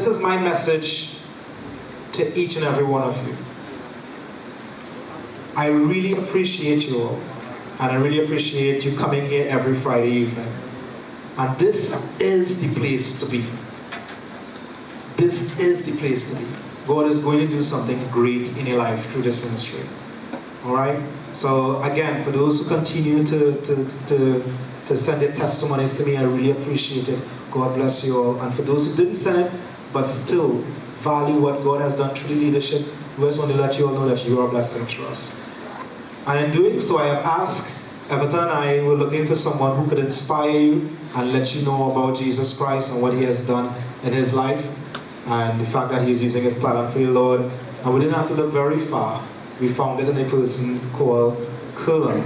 this is my message to each and every one of you. I really appreciate you all, and I really appreciate you coming here every Friday evening. And this is the place to be. This is the place to be. God is going to do something great in your life through this ministry. Alright? So again, for those who continue to send their testimonies to me, I really appreciate it. God bless you all. And for those who didn't send it, but still value what God has done through the leadership, we just want to let you all know that you are blessed and trust. And in doing so, I have asked, Everton and I were looking for someone who could inspire you and let you know about Jesus Christ and what He has done in His life, and the fact that He's using His talent for the Lord. And we didn't have to look very far. We found it in a person called Cullen.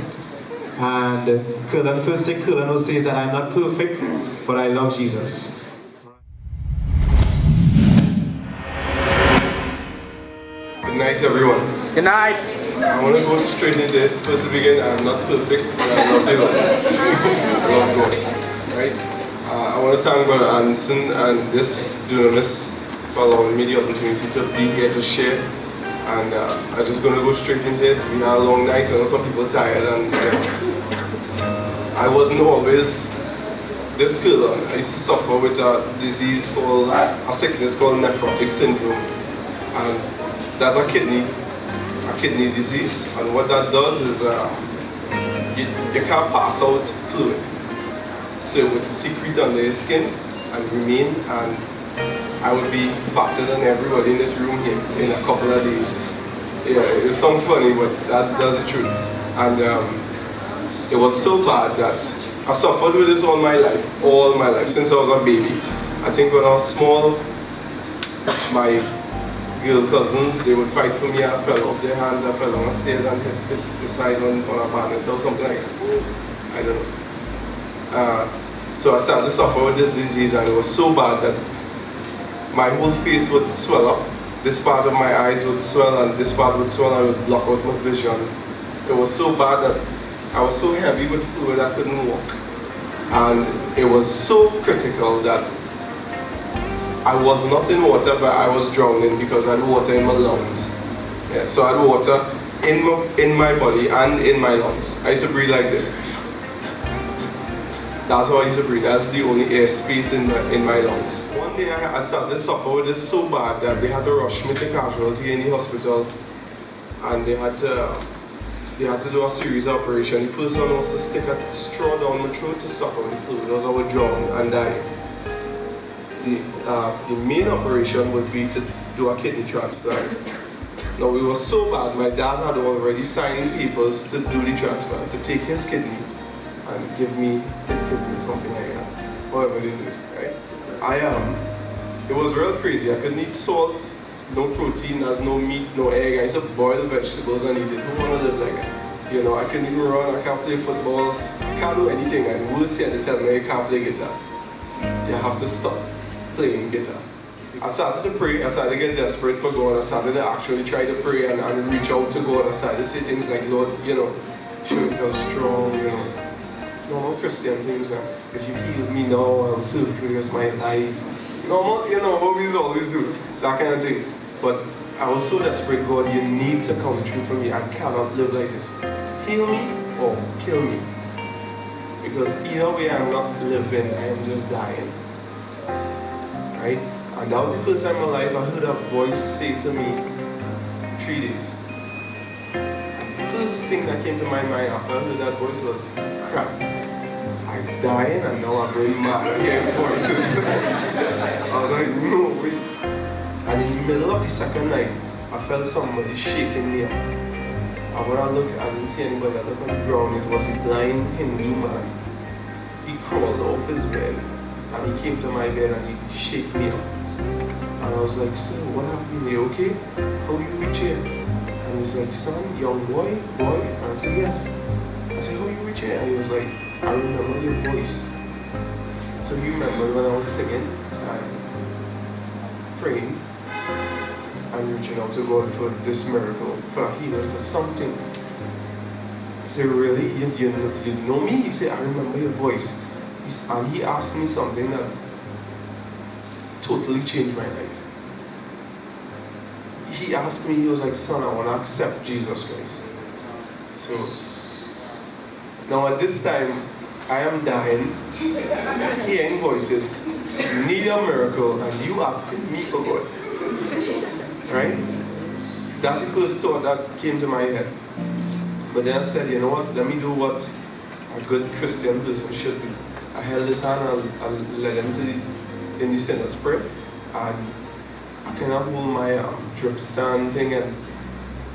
And Cullen, first thing Cullen will say is that I'm not perfect, but I love Jesus. Good night, everyone. Good night. I want to go straight into it. First to begin, I'm not perfect, but I love the Lord. I love God. Right? I want to thank Brother Anderson and this Dunamis for allowing me the opportunity to be here to share. And I'm just going to go straight into it. We had a long night, and some people tired, and I wasn't always this girl. I used to suffer with a disease called, a sickness called nephrotic syndrome, and that's a kidney disease. And what that does is you can't pass out fluid, so it would secrete under your skin and remain, and I would be fatter than everybody in this room here in a couple of days. Yeah, it sounds funny, but that's the truth. And it was so bad that I suffered with this all my life, since I was a baby. I think when I was small, my girl cousins, they would fight for me. I fell off their hands, I fell down the stairs and hit the side on a partner's or something like that. I don't know. So I started to suffer with this disease, and it was so bad that my whole face would swell up. This part of my eyes would swell, and this part would swell, and it would block out my vision. It was so bad that I was so heavy with fluid I couldn't walk. And it was so critical that I was not in water, but I was drowning because I had water in my lungs. Yeah, so I had water in my body and in my lungs. I used to breathe like this. That's how I used to breathe. That's the only air space in my lungs. One day I started to suffer with this so bad that they had to rush me to casualty in the hospital, and they had to do a series of operations. The first one was to stick a straw down my throat to suck out the fluid, because I would drown and die. The main operation would be to do a kidney transplant. Now, we were so bad, my dad had already signed papers to do the transplant, to take his kidney and give me his kidney or something like that. However they do it, right? It was real crazy. I couldn't eat salt, no protein, there's no meat, no egg. I used to boil vegetables and eat it. Who want to live like that? You know, I couldn't even run, I can't play football, I can't do anything. And worse yet, they tell me I can't play guitar. You have to stop playing guitar. I started to pray, I started to get desperate for God. I started to actually try to pray and reach out to God. I started to say things like, Lord, you know, show yourself strong, you know. Normal Christian things like, if you heal me now, I'll serve you for the rest of my life. Normal, you know, what we always do, that kind of thing. But I was so desperate, God, you need to come through for me. I cannot live like this. Heal me or kill me. Because either way, I'm not living, I am just dying. Right? And that was the first time in my life I heard a voice say to me, 3 days. And the first thing that came to my mind after I heard that voice was, crap, I'm dying and now I'm going mad at hearing voices. I was like, no way. And in the middle of the second night, I felt somebody shaking me up. And when I looked, I didn't see anybody. I looked on the ground, it was a blind Hindu man. He crawled off his bed and he came to my bed and he shook me up. And I was like, sir, what happened? Are you okay? How you reach here? And he was like, son, young boy? And I said, yes. I said, how you reach here? And he was like, I remember your voice. So he remembered when I was singing and praying and reaching out to God for this miracle, for healing, for something. I said, really? You know me? He said, I remember your voice. And he asked me something that totally changed my life. He asked me, he was like, son, I want to accept Jesus Christ. So, now at this time, I am dying, hearing voices, need a miracle, and you asking me for God. Right? That's the first thought that came to my head. But then I said, you know what, let me do what a good Christian person should do. I held his hand and I led him in the sinner's prayer. And I kind of hold my drip stand thing and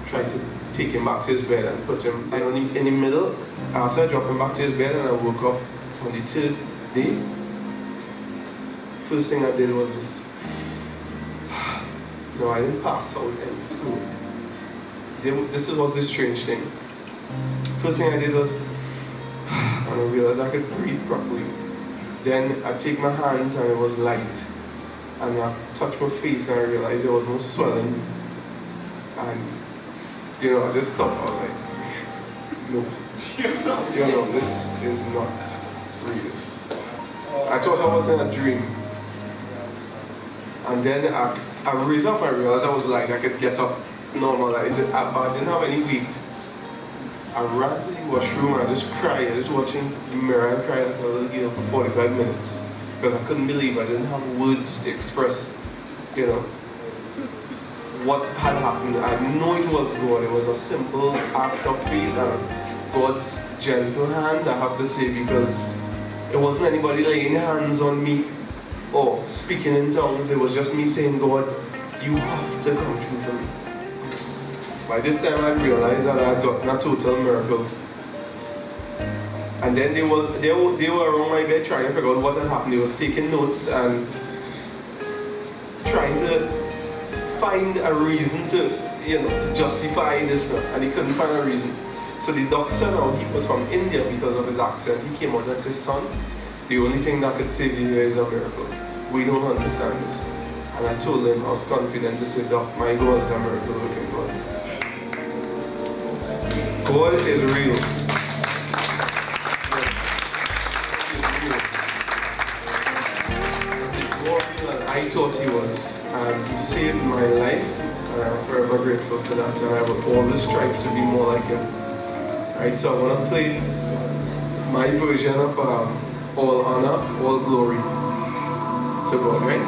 try to take him back to his bed and put him in the middle. After I dropped him back to his bed and I woke up on the third day, first thing I did was just, no, I didn't pass out and flew. This was the strange thing. First thing I did was, and I realized I could breathe properly. Then I take my hands and it was light. And I touched my face and I realized there was no swelling. And, I just stopped. I was like, no. This is not real. I thought I was in a dream. And then I raised up and I realized I was light. I could get up normal. I didn't have any weight. I ran to the washroom and I just cried. I was watching the mirror and cried like a little girl for 45 minutes. Because I couldn't believe I didn't have words to express, what had happened. I know it was God. It was a simple act of faith and God's gentle hand, I have to say, because it wasn't anybody laying hands on me or speaking in tongues. It was just me saying, God, you have to come through for me. By this time I realized that I had gotten a total miracle. And then they were around my bed trying to figure out what had happened. They was taking notes and trying to find a reason to justify this, and he couldn't find a reason. So the doctor now, he was from India because of his accent. He came out and said, son, the only thing that could save you here is a miracle. We don't understand this. And I told him, I was confident to say, Doc, my God is a miracle working God. God is real. I thought he was, and he saved my life, and I'm forever grateful for that, and I will always strive to be more like him. Right, so I want to play my version of all honor, all glory to God, right?